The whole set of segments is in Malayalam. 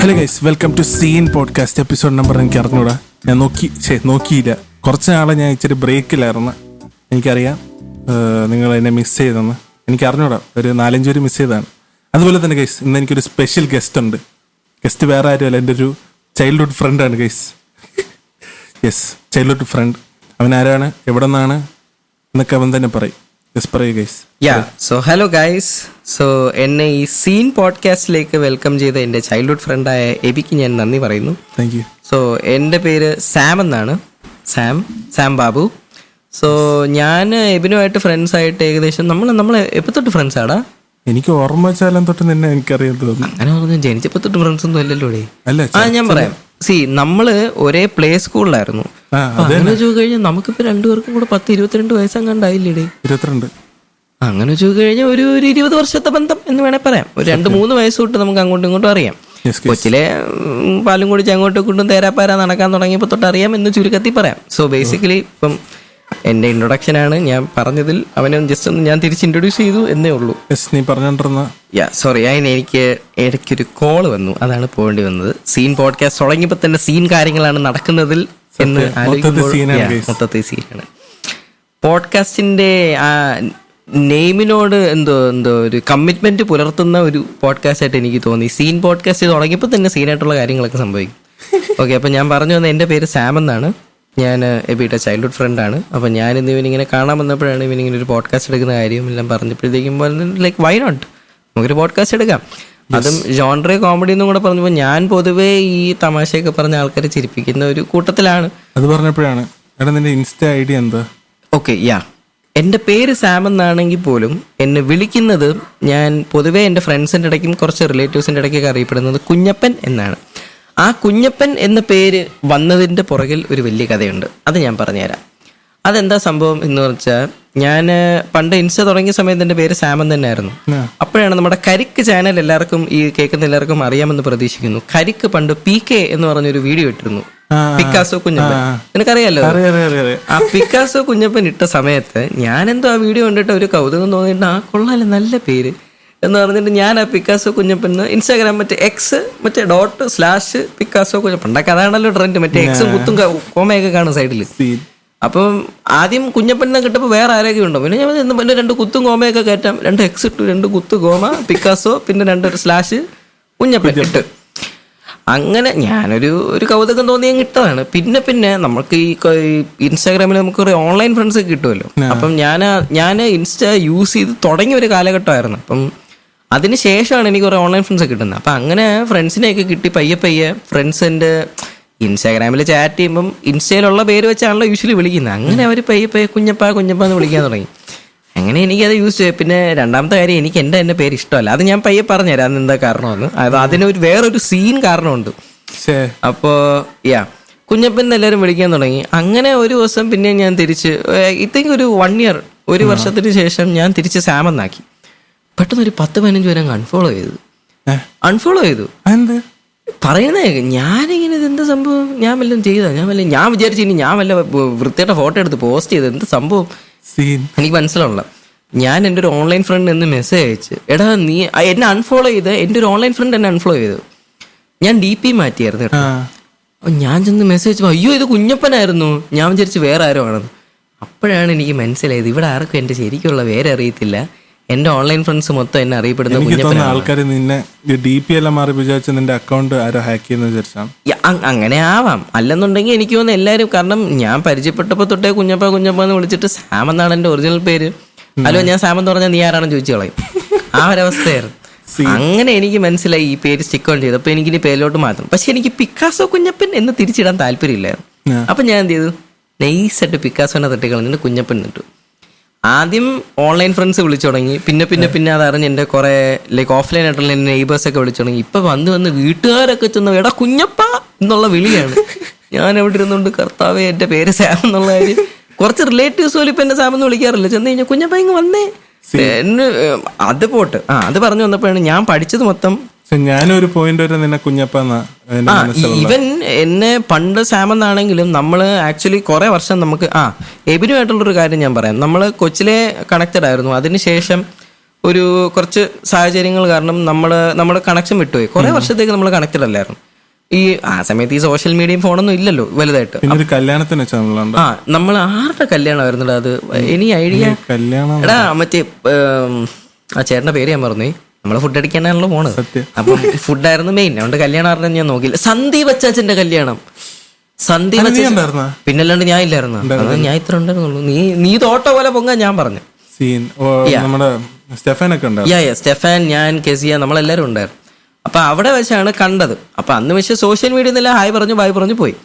Hello guys, welcome to scene podcast. Episode number എനിക്ക് അറിഞ്ഞൂടാ, ഞാൻ നോക്കിയില്ല. കുറച്ച് നാളെ ഞാൻ ഇച്ചിരി ബ്രേക്കിലായിരുന്നു. എനിക്കറിയാം നിങ്ങൾ എന്നെ മിസ് ചെയ്തെന്ന്. എനിക്ക് അറിഞ്ഞൂടാ, ഒരു 4-5 പേര് മിസ് ചെയ്തതാണ്. അതുപോലെ തന്നെ ഗൈസ്, ഇന്ന് എനിക്കൊരു സ്പെഷ്യൽ ഗസ്റ്റ് ഉണ്ട്. ഗസ്റ്റ് വേറെ ആരുമല്ല, എൻ്റെ ഒരു ചൈൽഡ്ഹുഡ് ഫ്രണ്ടാണ് ഗൈസ്. Yes, childhood front. അവൻ ആരാണ്, എവിടെ നിന്നാണ് എന്നൊക്കെ അവൻ തന്നെ പറയും. ഹലോ ഗൈസ്, സോ എന്നെ ഈ സീൻ പോഡ്കാസ്റ്റിലേക്ക് വെൽക്കം ചെയ്ത എൻ്റെ ചൈൽഡ്ഹുഡ് ഫ്രണ്ടായ എബിക്ക് ഞാൻ നന്ദി പറയുന്നു. Thank you. സോ എൻ്റെ പേര് സാം എന്നാണ്, സാം ബാബു. സോ ഞാൻ എബിനുമായിട്ട് ഫ്രണ്ട്സായിട്ട് ഏകദേശം നമ്മൾ എപ്പോൾ തൊട്ട് ഫ്രണ്ട്സ് ആടാ? എനിക്ക് ഓർമ്മ വെച്ചാലും തൊട്ട് നിന്നെ എനിക്കറിയാൻ തോന്നുന്നു. അങ്ങനെ പറഞ്ഞു, ജനിച്ചപ്പോൾ തൊട്ട് ഫ്രണ്ട്സ് ഒന്നും അല്ലല്ലോ. അല്ല, ഞാൻ പറയാം. നമ്മള് ഒരേ പ്ലേ സ്കൂളിലായിരുന്നു. അങ്ങനെ ചോദിച്ചു കഴിഞ്ഞാൽ നമുക്കിപ്പോ രണ്ടുപേർക്കും കൂടെ 10-22 വയസ്സങ്ങാണ്ടായില്ലേ? 22. അങ്ങനെ ചോദിച്ചു കഴിഞ്ഞാൽ ഒരു 20 വർഷത്തെ ബന്ധം എന്ന് വേണേൽ പറയാം. ഒരു 2-3 വയസ്സ് തൊട്ട് നമുക്ക് അങ്ങോട്ടും ഇങ്ങോട്ടും അറിയാം. കൊച്ചിലെ പാലും കുടിച്ച് അങ്ങോട്ടും ഇങ്ങോട്ടും തേരാപ്പാര നടക്കാൻ തുടങ്ങിയപ്പോൾ തൊട്ട് അറിയാം എന്ന് ചുരുക്കത്തിൽ പറയാം. സോ ബേസിക്കലി ഇപ്പം എൻ്റെ ഇൻട്രൊഡക്ഷൻ ആണ് ഞാൻ പറഞ്ഞതിൽ. അവനെ ജസ്റ്റ് ഒന്ന് ഞാൻ തിരിച്ച് ഇൻട്രൊഡ്യൂസ് ചെയ്തു എന്നേ ഉള്ളൂ. നീ പറഞ്ഞോണ്ടിരുന്ന സോറി, എനിക്ക് ഇടയ്ക്കൊരു കോള് വന്നു, അതാണ് പോകേണ്ടി വന്നത്. സീൻ പോഡ്കാസ്റ്റ് തുടങ്ങിയപ്പോൾ തന്നെ സീൻ കാര്യങ്ങളാണ് നടക്കുന്നതിൽ എന്ന് മൊത്തത്തിൽ സീനാണ്. പോഡ്കാസ്റ്റിന്റെ ആ നെയിമിനോട് എന്തോ ഒരു കമ്മിറ്റ്മെന്റ് പുലർത്തുന്ന ഒരു പോഡ്കാസ്റ്റ് ആയിട്ട് എനിക്ക് തോന്നി. സീൻ പോഡ്കാസ്റ്റ് തുടങ്ങിയപ്പോൾ തന്നെ സീനായിട്ടുള്ള കാര്യങ്ങളൊക്കെ സംഭവിക്കും. ഓക്കെ, അപ്പം ഞാൻ പറഞ്ഞു വന്നത്, എൻ്റെ പേര് സാം എന്നാണ്. ഞാൻ എബിയുടെ ചൈൽഡ്ഹുഡ് ഫ്രണ്ടാണ്. അപ്പം ഞാൻ ഇന്ന് ഇവനിങ്ങനെ കാണാൻ വന്നപ്പോഴാണ് ഇവനിങ്ങനെ ഒരു പോഡ്കാസ്റ്റ് എടുക്കുന്ന കാര്യം എല്ലാം പറഞ്ഞപ്പോഴത്തേക്കും ലൈക്ക് വൈ നോട്ട്, നമുക്കൊരു പോഡ്കാസ്റ്റ് എടുക്കാം. അതും ജോൺറേ കോമഡി എന്നും കൂടെ പറഞ്ഞപ്പോൾ ഞാൻ പൊതുവേ ഈ തമാശയൊക്കെ പറഞ്ഞ ആൾക്കാരെ ചിരിപ്പിക്കുന്ന ഒരു കൂട്ടത്തിലാണ്. അത് പറഞ്ഞപ്പോഴാണ് നിന്റെ ഇൻസ്റ്റാ ഐ ഡി എന്താ? ഓക്കെ, എൻ്റെ പേര് സാം എന്നാണെങ്കിൽ പോലും എന്നെ വിളിക്കുന്നത്, ഞാൻ പൊതുവേ എൻ്റെ ഫ്രണ്ട്സിൻ്റെ ഇടയ്ക്കും കുറച്ച് റിലേറ്റീവ്സിൻ്റെ ഇടയ്ക്കൊക്കെ അറിയപ്പെടുന്നത് കുഞ്ഞപ്പൻ എന്നാണ്. ആ കുഞ്ഞപ്പൻ എന്ന പേര് വന്നതിൻ്റെ പുറകിൽ ഒരു വലിയ കഥയുണ്ട്. അത് ഞാൻ പറഞ്ഞുതരാം. അതെന്താ സംഭവം എന്ന് വെച്ചാൽ, ഞാൻ പണ്ട് ഇൻസ്റ്റ തുടങ്ങിയ സമയത്ത് എൻ്റെ പേര് സാമൻ തന്നെ ആയിരുന്നു. അപ്പോഴാണ് നമ്മുടെ കരിക്ക് ചാനൽ എല്ലാവർക്കും, ഈ കേൾക്കുന്ന എല്ലാവർക്കും അറിയാമെന്ന് പ്രതീക്ഷിക്കുന്നു. കരിക്ക് പണ്ട് PK എന്ന് പറഞ്ഞൊരു വീഡിയോ ഇട്ടിരുന്നു, പിക്കാസോ കുഞ്ഞപ്പൻ. നിനക്കറിയാലോ? ആ പിക്കാസോ കുഞ്ഞപ്പൻ ഇട്ട സമയത്ത് ഞാനെന്തോ ആ വീഡിയോ കണ്ടിട്ട് ഒരു കൗതുകം തോന്നിയിട്ട്, ആ കൊള്ളാലോ, നല്ല പേര് എന്ന് പറഞ്ഞിട്ട് ഞാൻ ആ Picasso Kunjappan Instagram X Picasso Kunjappan, പണ്ടൊക്കെ അതാണല്ലോ ട്രെൻഡ്, മറ്റേ എക്സും കുത്തും കോമയൊക്കെ കാണും സൈഡിൽ. അപ്പം ആദ്യം കുഞ്ഞപ്പൻ കിട്ടപ്പോൾ വേറെ ആരൊക്കെ ഉണ്ടോ, പിന്നെ ഞാൻ 2 കുത്തും കോമയൊക്കെ കയറ്റാം, 2 X ഇട്ടു, 2 കുത്ത് കോമ പിക്കാസോ, പിന്നെ 2 കുഞ്ഞപ്പൻ ഇട്ട്. അങ്ങനെ ഞാനൊരു കൗതുകം തോന്നി അങ്ങ് ഇട്ടതാണ്. പിന്നെ നമുക്ക് ഈ ഇൻസ്റ്റാഗ്രാമിൽ നമുക്ക് കുറേ ഓൺലൈൻ ഫ്രണ്ട്സ് ഒക്കെ കിട്ടുമല്ലോ. അപ്പം ഞാൻ ഇൻസ്റ്റ യൂസ് ചെയ്ത് തുടങ്ങിയ ഒരു കാലഘട്ടമായിരുന്നു. അപ്പം അതിന് ശേഷമാണ് എനിക്ക് കുറേ ഓൺലൈൻ ഫ്രണ്ട്സ് കിട്ടുന്നത്. അപ്പം അങ്ങനെ ഫ്രണ്ട്സിനെയൊക്കെ കിട്ടി പയ്യെ ഫ്രണ്ട്സിൻ്റെ ഇൻസ്റ്റാഗ്രാമിൽ ചാറ്റ് ചെയ്യുമ്പം ഇൻസ്റ്റയിലുള്ള പേര് വെച്ചാണല്ലോ യൂഷ്വലി വിളിക്കുന്നത്. അങ്ങനെ അവർ പയ്യെ കുഞ്ഞപ്പ എന്ന് വിളിക്കാൻ തുടങ്ങി. അങ്ങനെ എനിക്കത് യൂസ് ചെയ്യും. പിന്നെ രണ്ടാമത്തെ കാര്യം, എനിക്ക് എൻ്റെ പേര് ഇഷ്ടമല്ല. അത് ഞാൻ പയ്യെ പറഞ്ഞുതരാം അതെന്താ കാരണമെന്ന്. അതിനൊരു വേറൊരു സീൻ കാരണമുണ്ട്. അപ്പോൾ കുഞ്ഞപ്പൻ എല്ലാവരും വിളിക്കാൻ തുടങ്ങി. അങ്ങനെ ഒരു ദിവസം പിന്നെ ഞാൻ തിരിച്ച് ഒരു 1 year, 1 വർഷത്തിന് ശേഷം ഞാൻ തിരിച്ച് സാമെന്നാക്കി. പെട്ടെന്ന് ഒരു 10-15 പേരെ അൺഫോളോ ചെയ്തു. പറയുന്നേ ഞാനിങ്ങനെ, ഇതെന്ത് സംഭവം, ഞാൻ വല്ലതും ചെയ്താ, ഞാൻ വിചാരിച്ചു ഇനി ഞാൻ വല്ല വൃത്തിയായിട്ട് ഫോട്ടോ എടുത്ത് പോസ്റ്റ് ചെയ്ത്, എന്ത് സംഭവം എനിക്ക് മനസ്സിലാവില്ല. ഞാൻ എൻ്റെ ഒരു ഓൺലൈൻ ഫ്രണ്ട് എന്ന് മെസ്സേജ് അയച്ച്, എടാ നീ എന്നെ അൺഫോളോ ചെയ്ത്, എൻ്റെ ഒരു ഓൺലൈൻ ഫ്രണ്ട് എന്നെ അൺഫോളോ ചെയ്തു. ഞാൻ DP മാറ്റിയായിരുന്നു കേട്ടോ. ഞാൻ ചെന്ന് മെസ്സേജ്, അയ്യോ ഇത് കുഞ്ഞപ്പനായിരുന്നു, ഞാൻ വിചാരിച്ച് വേറെ ആരോ ആണെന്ന്. അപ്പോഴാണ് എനിക്ക് മനസ്സിലായത്, ഇവിടെ ആർക്കും എൻ്റെ ശരിക്കുള്ള പേര് അറിയത്തില്ല. എൻ്റെ ഓൺലൈൻ ഫ്രണ്ട്സ് മൊത്തം എന്നെ അറിയപ്പെടുന്ന കുഞ്ഞപ്പനാണ്. ആൾക്കാർ നിന്നെ DP എല്ലാം മാറി വിചാരിച്ച നിന്റെ അക്കൗണ്ട് ആരോ ഹാക്ക് ചെയ്യുന്ന വിചാരിച്ചാണ്. അങ്ങനെ ആവാം. അല്ലെന്നുണ്ടെങ്കിൽ എനിക്ക് തോന്നുന്നു എല്ലാവരും, കാരണം ഞാൻ പരിചയപ്പെട്ടപ്പോൾ തൊട്ടേ കുഞ്ഞപ്പ എന്ന് വിളിച്ചിട്ട് സാം എന്നാണ് എൻ്റെ ഒറിജിനൽ പേര്. ഹലോ, ഞാൻ സാം എന്ന് പറഞ്ഞാൽ നീ ആരാണെന്ന് ചോദിച്ചു കളയും. ആ ഒരവസ്ഥയായിരുന്നു. അങ്ങനെ എനിക്ക് മനസ്സിലായി ഈ പേര് സ്റ്റിക്ക് ഓൺ ചെയ്തു. അപ്പോൾ എനിക്കിനി പേരിലോട്ട് മാറ്റണം. പക്ഷെ എനിക്ക് പിക്കാസോ കുഞ്ഞപ്പൻ എന്ന് തിരിച്ചിടാൻ താല്പര്യമില്ലായിരുന്നു. അപ്പം ഞാൻ എന്ത് ചെയ്തു, നൈസായിട്ട് പിക്കാസോനെ തട്ടിക്കളഞ്ഞിട്ട് കുഞ്ഞപ്പൻ ഇട്ടു. ആദ്യം ഓൺലൈൻ ഫ്രണ്ട്സ് വിളിച്ചു തുടങ്ങി. പിന്നെ അതറിഞ്ഞ് എൻ്റെ കുറേ ലൈക്ക് ഓഫ്ലൈൻ ആയിട്ടുള്ള എൻ്റെ നെയ്ബേഴ്സൊക്കെ വിളിച്ചു തുടങ്ങി. ഇപ്പം വന്ന് വീട്ടുകാരൊക്കെ ചെന്ന് എടാ കുഞ്ഞപ്പ എന്നുള്ള വിളിയാണ്. ഞാൻ എവിടെ ഇരുന്നുകൊണ്ട്, കർത്താവേ എൻ്റെ പേര് സാം എന്നുള്ള കാര്യം. കുറച്ച് റിലേറ്റീവ്സ് പോലും ഇപ്പം എൻ്റെ സാം എന്ന് വിളിക്കാറില്ല. ചെന്ന് കഴിഞ്ഞാൽ കുഞ്ഞപ്പ ഇങ്ങ് വന്നേ എന്നെ അത് പോട്ട്. അത് പറഞ്ഞു വന്നപ്പോഴാണ് ഞാൻ പഠിച്ചത് മൊത്തം. ഞാനൊരു പോയിന്റ് വരെ നിന്നെ കുഞ്ഞപ്പ ഈവൻ എന്നെ പണ്ട് സാമെന്നാണെങ്കിലും നമ്മൾ ആക്ച്വലി കുറെ വർഷം നമുക്ക് എബിനുമായിട്ടുള്ളൊരു കാര്യം ഞാൻ പറയാം. നമ്മൾ കൊച്ചിലെ കണക്റ്റഡ് ആയിരുന്നു. അതിനുശേഷം ഒരു കുറച്ച് സാഹചര്യങ്ങൾ കാരണം നമ്മുടെ കണക്ഷൻ വിട്ടുപോയി. കുറെ വർഷത്തേക്ക് നമ്മൾ കണക്റ്റഡ് അല്ലായിരുന്നു. ഈ ആ സമയത്ത് ഈ സോഷ്യൽ മീഡിയയും ഫോണൊന്നും ഇല്ലല്ലോ വലുതായിട്ട്. കല്യാണത്തിന് നമ്മൾ ആരുടെ കല്യാണമായിരുന്നു അത് ഇനി ഐഡിയ എടാ മറ്റേ ആ ചേട്ടന്റെ പേര് ഞാൻ പറഞ്ഞു. നമ്മള് ഫുഡ് അടിക്കാനാണല്ലോ പോണത്. അപ്പം ഫുഡായിരുന്നു മെയിൻ. അതുകൊണ്ട് കല്യാണം ആരുടെ ഞാൻ നോക്കിയില്ല. സന്ദീപ് അച്ചാച്ചന്റെ കല്യാണം. സന്ദീപ് പിന്നല്ലാണ്ട് ഞാൻ ഇല്ലായിരുന്നു. ഞാൻ ഇത്ര ഉണ്ടായിരുന്നുള്ളൂ. നീ തോട്ട പോലെ പൊങ്ങാൻ ഞാൻ പറഞ്ഞു. സ്റ്റെഫാൻ, ഞാൻ, കെസിയ, നമ്മളെല്ലാരും ഉണ്ടായിരുന്നു. അപ്പൊ അവിടെ വെച്ചാണ് കണ്ടത്. അപ്പൊ അന്ന് പക്ഷെ സോഷ്യൽ മീഡിയ ഹായ് പറഞ്ഞു ബായ് പറഞ്ഞു പോയി.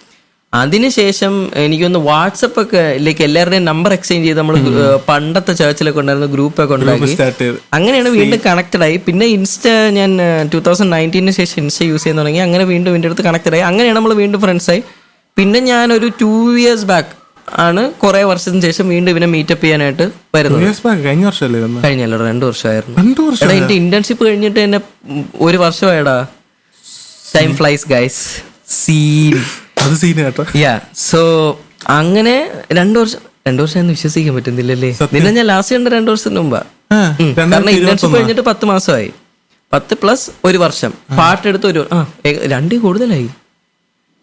അതിനുശേഷം എനിക്കൊന്ന് വാട്സപ്പ് ഒക്കെ ലൈക്ക് എല്ലാവരുടെയും നമ്പർ എക്സ്ചേഞ്ച് ചെയ്ത് നമ്മൾ പണ്ടത്തെ ചേർച്ചിലൊക്കെ ഉണ്ടായിരുന്ന ഗ്രൂപ്പൊക്കെ ഉണ്ടാക്കി അങ്ങനെയാണ് വീണ്ടും കണക്റ്റഡ് ആയി. പിന്നെ ഇൻസ്റ്റ ഞാൻ 2019 ശേഷം ഇൻസ്റ്റ യൂസ് ചെയ്യാൻ തുടങ്ങി. അങ്ങനെ വീണ്ടും എൻ്റെ അടുത്ത് കണക്റ്റഡ് ആയി. അങ്ങനെയാണ് നമ്മൾ വീണ്ടും ഫ്രണ്ട്സായി. പിന്നെ ഞാനൊരു 2 years ബാക്ക് ആണ് കുറെ വർഷത്തിന് ശേഷം വീണ്ടും ഇവനെ മീറ്റപ്പ് ചെയ്യാനായിട്ട് വരുന്നത്. കഴിഞ്ഞല്ലോ 2 വർഷമായിരുന്നു. എടാ എന്റെ ഇന്റേൺഷിപ്പ് കഴിഞ്ഞിട്ട് തന്നെ 1 വർഷമായടാ. Time flies guys. സോ അങ്ങനെ 2 വർഷം എന്ന് വിശ്വസിക്കാൻ പറ്റുന്നില്ലല്ലേ. നിന്നെ ഞാൻ ലാസ്റ്റ് കണ്ട 2 വർഷത്തിന് മുമ്പാ. കാരണം ഇന്റേൺഷിപ്പ് കഴിഞ്ഞിട്ട് 10 മാസമായി. 10 + 1 വർഷം പാട്ടെടുത്ത് 2 കൂടുതലായി.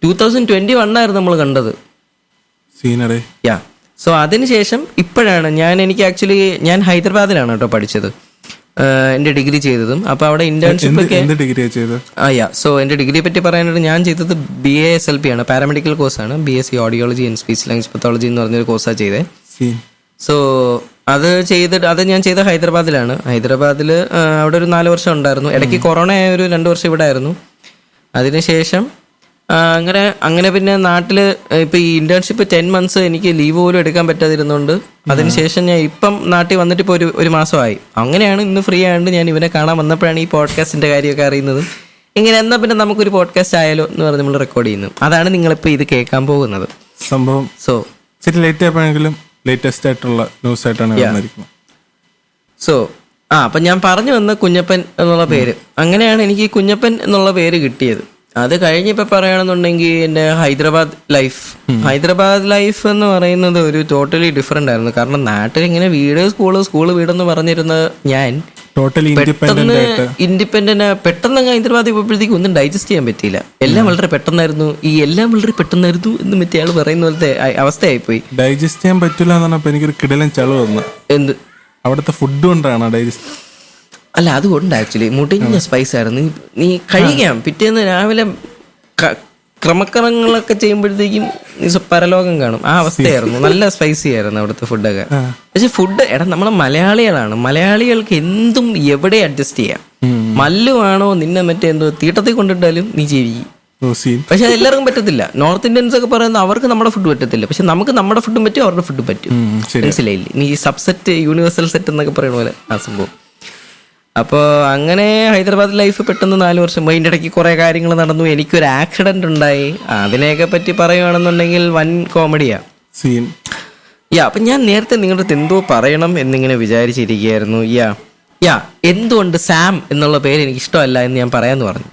2021 ആയിരുന്നു നമ്മൾ കണ്ടത്. സോ അതിനുശേഷം ഇപ്പോഴാണ് എനിക്ക് ആക്ച്വലി ഞാൻ ഹൈദരാബാദിലാണ് കേട്ടോ പഠിച്ചത്, എന്റെ ഡിഗ്രി ചെയ്തതും. അപ്പൊ അവിടെ ഇന്റേൺഷിപ്പ് ഒക്കെ സോ എന്റെ ഡിഗ്രിയെ പറ്റി പറയാനായിട്ട് ഞാൻ ചെയ്തത് BASLP ആണ്, പാരാമെഡിക്കൽ കോഴ്സാണ്. BSc audiology and speech language pathology എന്ന് പറഞ്ഞൊരു കോഴ്സാണ് ചെയ്തത്. സോ അത് ഞാൻ ചെയ്ത ഹൈദരാബാദിലാണ്. ഹൈദരാബാദിൽ അവിടെ ഒരു 4 വർഷം ഉണ്ടായിരുന്നു. ഇടയ്ക്ക് കൊറോണ ആയ ഒരു 2 വർഷം ഇവിടെ ആയിരുന്നു. അതിനുശേഷം അങ്ങനെ പിന്നെ നാട്ടില് ഇപ്പൊ ഈ ഇന്റേൺഷിപ്പ് 10 months എനിക്ക് ലീവ് പോലും എടുക്കാൻ പറ്റാതിരുന്നുണ്ട്. അതിനുശേഷം ഞാൻ ഇപ്പം നാട്ടിൽ വന്നിട്ട് ഇപ്പൊ ഒരു മാസമായി. അങ്ങനെയാണ് ഇന്ന് ഫ്രീ ആയതുകൊണ്ട് ഞാൻ ഇവനെ കാണാൻ വന്നപ്പോഴാണ് ഈ പോഡ്കാസ്റ്റിന്റെ കാര്യമൊക്കെ അറിയുന്നത്. ഇങ്ങനെ എന്നാ പിന്നെ നമുക്കൊരു പോഡ്കാസ്റ്റ് ആയാലോ എന്ന് പറഞ്ഞ് നമ്മൾ റെക്കോർഡ് ചെയ്യുന്നു. അതാണ് നിങ്ങളിപ്പോ ഇത് കേൾക്കാൻ പോകുന്നത് സംഭവം. സോ ലേറ്റ് ആയപ്പോഴെങ്കിലും ലേറ്റസ്റ്റ് ആയിട്ടുള്ള ന്യൂസ് ആയിട്ടാണ്. സോ അപ്പൊ ഞാൻ പറഞ്ഞു വന്ന കുഞ്ഞപ്പൻ എന്നുള്ള പേര്. അങ്ങനെയാണ് എനിക്ക് ഈ കുഞ്ഞപ്പൻ എന്നുള്ള പേര് കിട്ടിയത്. അത് കഴിഞ്ഞിപ്പോ പറയുകയാണെന്നുണ്ടെങ്കിൽ എന്റെ ഹൈദരാബാദ് ലൈഫ് എന്ന് പറയുന്നത് ഒരു ടോട്ടലി ഡിഫറെന്റ് ആയിരുന്നു. കാരണം നാട്ടിൽ ഇങ്ങനെ വീട് സ്കൂള് വീടെന്ന് പറഞ്ഞിരുന്ന ഞാൻ പെട്ടെന്ന് ഇൻഡിപെൻഡന്റ് പെട്ടെന്ന് ഹൈദരാബാദിൽ പോയപ്പോഴത്തേക്ക് ഒന്നും ഡൈജസ്റ്റ് ചെയ്യാൻ പറ്റിയില്ല. എല്ലാം വളരെ പെട്ടെന്നായിരുന്നു എന്ന് മറ്റേ ആള് പറയുന്ന പോലത്തെ അവസ്ഥയായിപ്പോയി. ഡൈജസ്റ്റ് ചെയ്യാൻ പറ്റില്ല എനിക്കൊരു കിടലൻ ചളവ് വന്നു. എന്ത് അവിടുത്തെ ഫുഡ് കൊണ്ടാണ് ഡൈജസ്റ്റ് അല്ല അതുകൊണ്ട് ആക്ച്വലി മുടിഞ്ഞ സ്പൈസ് ആയിരുന്നു. നീ കഴിക്കാം പിറ്റേന്ന് രാവിലെ ക്രമക്രമങ്ങളൊക്കെ ചെയ്യുമ്പോഴത്തേക്കും നീ പരലോകം കാണും. ആ അവസ്ഥയായിരുന്നു. നല്ല സ്പൈസി ആയിരുന്നു അവിടുത്തെ ഫുഡൊക്കെ. പക്ഷെ ഫുഡ് നമ്മളെ മലയാളികൾക്ക് എന്തും എവിടെ അഡ്ജസ്റ്റ് ചെയ്യാം. മല്ലുവാണോ നിന്നെ മറ്റേ തീട്ടത്തിൽ കൊണ്ടിട്ടാലും നീ ജീവിക്കും. പക്ഷെ അത് എല്ലാവർക്കും പറ്റത്തില്ല. നോർത്ത് ഇന്ത്യൻസ് ഒക്കെ പറയുന്നത് അവർക്ക് നമ്മുടെ ഫുഡ് പറ്റത്തില്ല. പക്ഷെ നമുക്ക് നമ്മുടെ ഫുഡും പറ്റും, അവരുടെ ഫുഡും പറ്റും. മനസ്സിലായില്ലേ? നീ സബ്സെറ്റ് യൂണിവേഴ്സൽ സെറ്റ് എന്നൊക്കെ പറയുന്ന പോലെ ആ സംഭവം. അപ്പോൾ അങ്ങനെ ഹൈദരാബാദ് ലൈഫ് പെട്ടെന്ന് 4 വർഷം പോയി. അതിൻ്റെ ഇടയ്ക്ക് കുറേ കാര്യങ്ങൾ നടന്നു. എനിക്കൊരു ആക്സിഡന്റ് ഉണ്ടായി. അതിനെയൊക്കെ പറ്റി പറയുകയാണെന്നുണ്ടെങ്കിൽ വൻ കോമഡിയാ. അപ്പം ഞാൻ നേരത്തെ നിങ്ങളുടെ അടുത്ത് എന്തോ പറയണം എന്നിങ്ങനെ വിചാരിച്ചിരിക്കുകയായിരുന്നു. എന്തുകൊണ്ട് സാം എന്നുള്ള പേര് എനിക്ക് ഇഷ്ടമല്ല എന്ന് ഞാൻ പറയാന്ന് പറഞ്ഞു.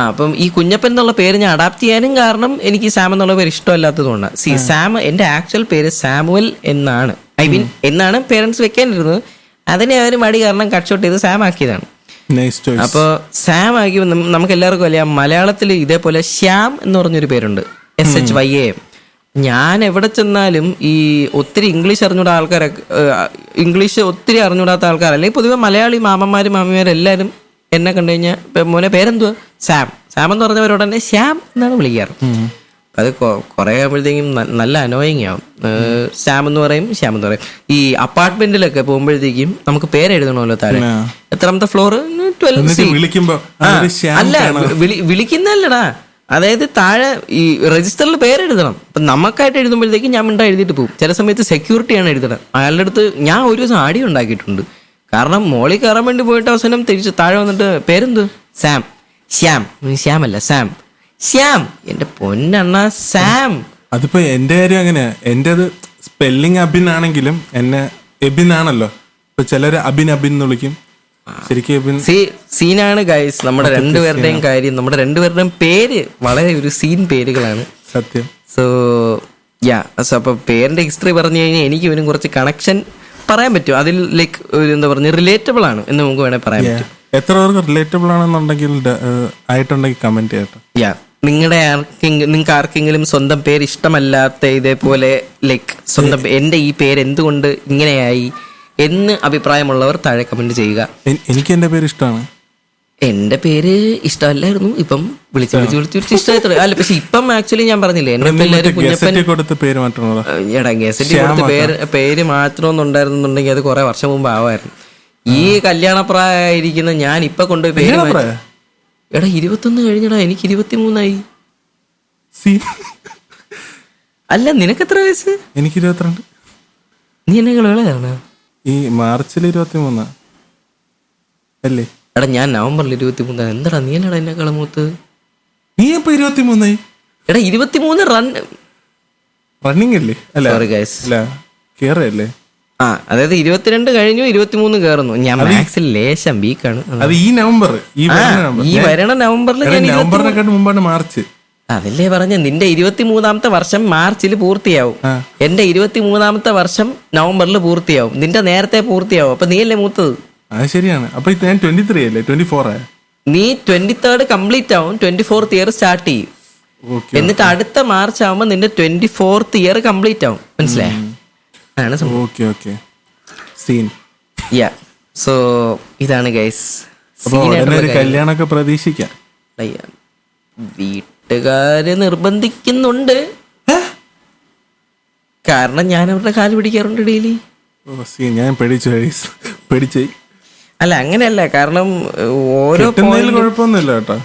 അപ്പം ഈ കുഞ്ഞപ്പൻ എന്നുള്ള പേര് ഞാൻ അഡാപ്റ്റ് ചെയ്യാനും കാരണം എനിക്ക് സാം എന്നുള്ള പേര് ഇഷ്ടമല്ലാത്തതുകൊണ്ടാണ്. സാം എൻ്റെ ആക്ച്വൽ പേര് സാമുവൽ എന്നാണ്. എന്നാണ് പേരൻസ് വെക്കാനിരുന്നത്. അതിനെ അവർ മടി കാരണം കട്ട് ഷോട്ട് ചെയ്ത് സാം ആക്കിയതാണ്. അപ്പോൾ സാം ആക്കി നമുക്ക് എല്ലാവർക്കും അറിയാം മലയാളത്തിൽ ഇതേപോലെ ശ്യാം എന്ന് പറഞ്ഞൊരു പേരുണ്ട്, SHYAM. ഞാൻ എവിടെ ചെന്നാലും ഈ ഒത്തിരി ഇംഗ്ലീഷ് അറിഞ്ഞൂടാ ആൾക്കാരൊക്കെ, ഇംഗ്ലീഷ് ഒത്തിരി അറിഞ്ഞൂടാത്ത ആൾക്കാർ അല്ലെങ്കിൽ പൊതുവെ മലയാളി മാമന്മാരും മാമിമാരും എല്ലാവരും എന്നെ കണ്ടു കഴിഞ്ഞാൽ മോനെ പേരെന്തുവാ? സാം എന്ന് പറഞ്ഞവരോട് തന്നെ ശ്യാം എന്നാണ് വിളിക്കാറ്. അത് കുറെ ആകുമ്പോഴത്തേക്കും നല്ല അനോയിങ് ആവും. ശ്യാം എന്ന് പറയും. ഈ അപ്പാർട്ട്മെന്റിലൊക്കെ പോകുമ്പോഴത്തേക്കും നമുക്ക് പേരെഴുതണമല്ലോ താഴെ. എത്രാമത്തെ ഫ്ലോർ? 12C. അല്ല വിളിക്കുന്നല്ലടാ, അതായത് താഴെ ഈ രജിസ്റ്ററിൽ പേരെഴുതണം. അപ്പം നമുക്കായിട്ട് എഴുതുമ്പോഴത്തേക്കും ഞാൻ മിണ്ടാ എഴുതിയിട്ട് പോകും. ചില സമയത്ത് സെക്യൂരിറ്റിയാണ് എഴുതണം. അയാളുടെ അടുത്ത് ഞാൻ ഒരു ദിവസം ആടി ഉണ്ടാക്കിയിട്ടുണ്ട്. കാരണം മോളിൽ കയറാൻ വേണ്ടി പോയിട്ട് അവസാനം തിരിച്ച് താഴെ വന്നിട്ട് പേരെന്ത്? ശ്യാമല്ല ശ്യാം. എന്റെ പൊന്നണ്ണ സാം. അതിപ്പോ എന്റെ കാര്യം അങ്ങനെയാ. എന്റെ അത് സ്പെല്ലിംഗ് അബിൻ ആണെങ്കിലും എന്നെ എബിൻ ആണല്ലോ. ഇപ്പൊ ചിലര് അബിൻ എന്ന് വിളിക്കും. ശരിക്കും സീനാണ് ഗൈസ് നമ്മുടെ രണ്ടുപേരുടെയും കാര്യം. നമ്മുടെ രണ്ടുപേരുടെയും പേര് വളരെ ഒരു സീൻ പേരുകളാണ് സത്യം. സോ അപ്പൊ പേരിന്റെ ഹിസ്റ്ററി പറഞ്ഞു കഴിഞ്ഞാൽ എനിക്ക് ഇവനും കുറച്ച് കണക്ഷൻ പറയാൻ പറ്റും. അതിൽ ലൈക്ക് ഒരു എന്താ പറയുക റിലേറ്റബിൾ ആണ് എന്ന് നമുക്ക് വേണേൽ പറയാൻ പറ്റും. എത്ര പേർക്ക് റിലേറ്റബിൾ ആണെന്നുണ്ടെങ്കിൽ ആയിട്ടുണ്ടെങ്കിൽ കമന്റ് ചെയ്യട്ടെ. നിങ്ങൾക്ക് ആർക്കെങ്കിലും സ്വന്തം പേര് ഇഷ്ടമല്ലാത്ത ഇതേപോലെ ലൈക്ക് സ്വന്തം എന്റെ ഈ പേര് എന്തുകൊണ്ട് ഇങ്ങനെയായി എന്ന് അഭിപ്രായമുള്ളവർ താഴെ കമന്റ് ചെയ്യുക. എനിക്ക് എന്റെ പേര് ഇഷ്ടമാണ്. എന്റെ പേര് ഇഷ്ടമല്ലായിരുന്നു, ഇപ്പം വിളിച്ച് ഇഷ്ടമായി. അല്ല പക്ഷെ ഇപ്പം ആക്ച്വലി ഞാൻ പറഞ്ഞില്ലേ എന്നെ എല്ലാവരും കുഞ്ഞപ്പൻ കൊടുത്ത് പേര് മാറ്റണോ. എടാ ഗസറ്റി കൊടുത്ത് പേര് മാറ്റണമെന്നുണ്ടായിരുന്നുണ്ടെങ്കിൽ അത് കുറെ വർഷം മുമ്പ് ആവായിരുന്നു. ഈ കല്യാണപ്രായമായിരിക്കുന്ന ഞാൻ ഇപ്പൊ കൊണ്ടുപോയി പേര് എടാ 21 കഴിഞ്ഞടാ, എനിക്ക് 23 അല്ല നിനക്ക് എത്ര വയസ്സ്? എനിക്ക് 22. നീ എന്നെ ഇളയതാണ്. ഈ മാർച്ചിൽ 23 അല്ലേ? എടാ ഞാൻ നവംബറിൽ 23. എന്താടാ നീ എന്നടാ എന്നെ കളമൂത്ത്? നീ ഇപ്പൊ 23. എടാ 23 റണ്ണിങ് അല്ലേ? അല്ല കേറല്ലേ? അതായത് 22 കഴിഞ്ഞു, 23 കയറുന്നു. ഞാൻ മാത്സിൽ ലേശം വീക്കാണ്. അത് ഈ നവംബർ, ഈ വരണ നവംബറിൽ നവംബറിനെക്കാട്ടും മുമ്പാണ് മാർച്ച്. അതല്ലേ പറഞ്ഞ നിന്റെ 23ാമത്തെ വർഷം മാർച്ചിൽ പൂർത്തിയാവും. എന്റെ 23ാമത്തെ വർഷം നവംബറിൽ പൂർത്തിയാവും. നിന്റെ നേരത്തെ പൂർത്തിയാവും. അപ്പൊ നീ അല്ലേ മൂത്തത്? അത് ശരിയാണ്. അപ്പൊ ഞാൻ 23 അല്ലേ? 24 നീ 23rd കംപ്ലീറ്റ് ആവും, 24th ഇയർ സ്റ്റാർട്ട് ചെയ്യും. എന്നിട്ട് അടുത്ത മാർച്ച് ആവുമ്പോ നിന്റെ 24th ഇയർ കംപ്ലീറ്റ് ആവും. മനസ്സിലായോ? സോ ഇതാണ് ഗൈസ്. കല്യാണമൊക്കെ പ്രതീക്ഷിക്കാം. വീട്ടുകാര് നിർബന്ധിക്കുന്നുണ്ട്, കാരണം ഞാൻ അവരുടെ കാല് പിടിക്കാറുണ്ട് ഡെയിലി. ഞാൻ പേടിച്ചു. അല്ല അങ്ങനെയല്ല, കാരണം ഓരോ കുഴപ്പമൊന്നുമില്ല കേട്ടോ.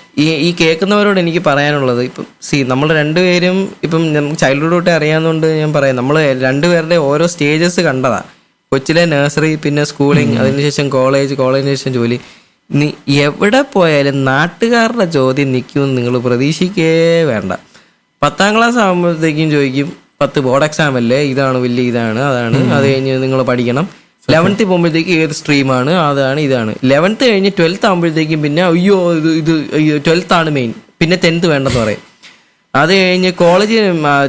ഈ കേൾക്കുന്നവരോട് എനിക്ക് പറയാനുള്ളത്, ഇപ്പം നമ്മൾ രണ്ടുപേരും ഇപ്പം നമുക്ക് ചൈൽഡ്ഹുഡ് തൊട്ടേ അറിയാവുന്നതുകൊണ്ട് ഞാൻ പറയാം, നമ്മൾ രണ്ടുപേരുടെ ഓരോ സ്റ്റേജസ് കണ്ടതാ. കൊച്ചിലെ നഴ്സറി, പിന്നെ സ്കൂളിങ്, അതിനുശേഷം കോളേജിന് ശേഷം ജോലി. നീ എവിടെ പോയാലും നാട്ടുകാരുടെ ചോദ്യം നിൽക്കുമെന്ന് നിങ്ങൾ പ്രതീക്ഷിക്കേ വേണ്ട. 10ാം ക്ലാസ് ആകുമ്പോഴത്തേക്കും ചോദിക്കും 10 ബോർഡ് എക്സാം അല്ലേ, ഇതാണ് വലിയ ഇതാണ് അതാണ്, അത് കഴിഞ്ഞ് നിങ്ങൾ പഠിക്കണം. 11th പോകുമ്പോഴത്തേക്ക് ഏത് സ്ട്രീമാണ്, അതാണ് ഇതാണ്. 11th കഴിഞ്ഞ് 12th ആകുമ്പോഴത്തേക്കും പിന്നെ അയ്യോ ഇത് 12th ആണ് മെയിൻ, പിന്നെ 10th വേണ്ടെന്ന് പറയും. അത് കഴിഞ്ഞ് കോളേജ്